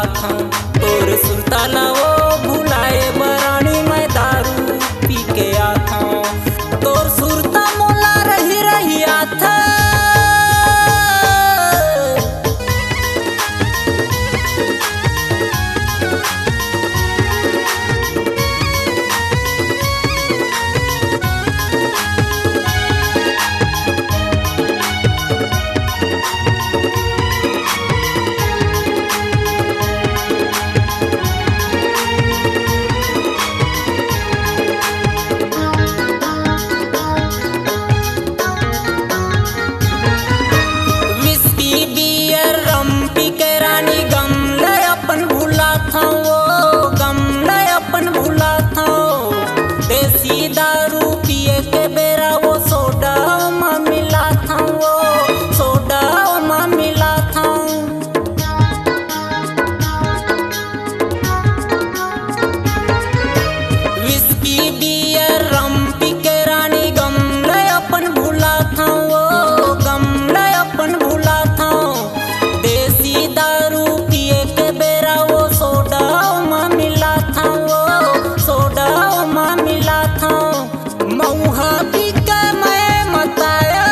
आता तोर सुरताला वो भुलाए बरानी मैं दारू पी के आता तोर सुरता मोला रही रही आता दारू पिए के बेरा वो सोडा में मिला था वो सोडा में मिला था विस्की बियर रम पी के रानी गमले अपन भूला था वो गमले अपन भूला था देसी दारू पिए के बेरा वो सोडा में मिला था वो सोडा में मिला था मऊहा पी के मैं मताया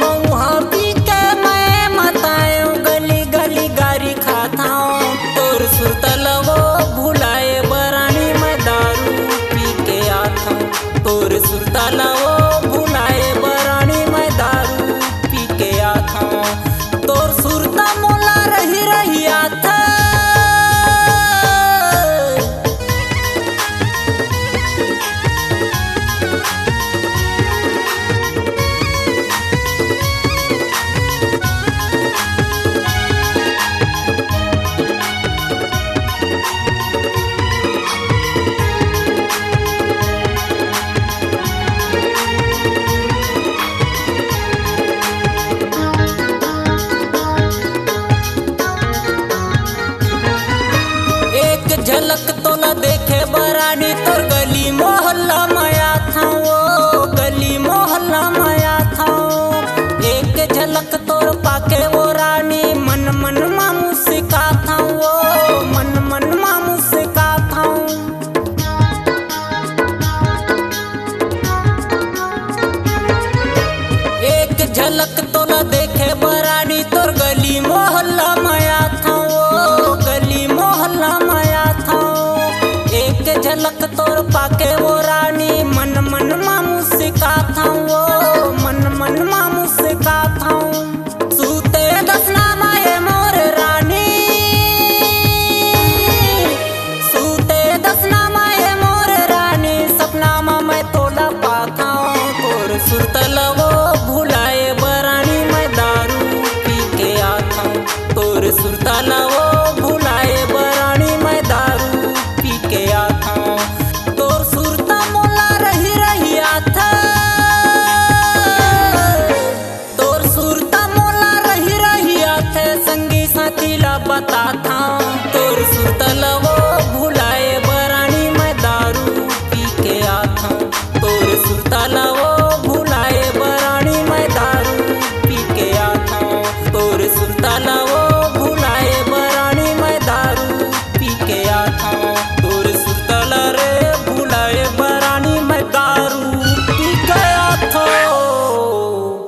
मऊहा पी के मैं मताया गली गली गारी खाता तोर सुरतला वो भुलाए बरानी मैं दारू पी के आता तोर सुरतला वो भुलाए बरानी मैं दारू पी के आता तोर सुरता मोला रही रही आता झलक तो न देखे बरानी तोर गली मोहल्ला माया था वो गली मोहल्ला माया था एक झलक तोर पाके वो रानी मन मन मामू सिखा था वो मन मन मामू सिखा था एक झलक तो न देखे बरानी तोर गली मोहल्ला माया था वो गली मोहल्ला माया एक झलक तोर पाके वो रानी मन मन मामू सिखा था वो मन मन मामू सिखा था सूते दसना माए मोर रानी सूते दसना माए मोर रानी सपना मा मैं तोला पाता तोर सुरतला वो भुलाए बरानी मैं दारू पी के आता तोर सुरतला वो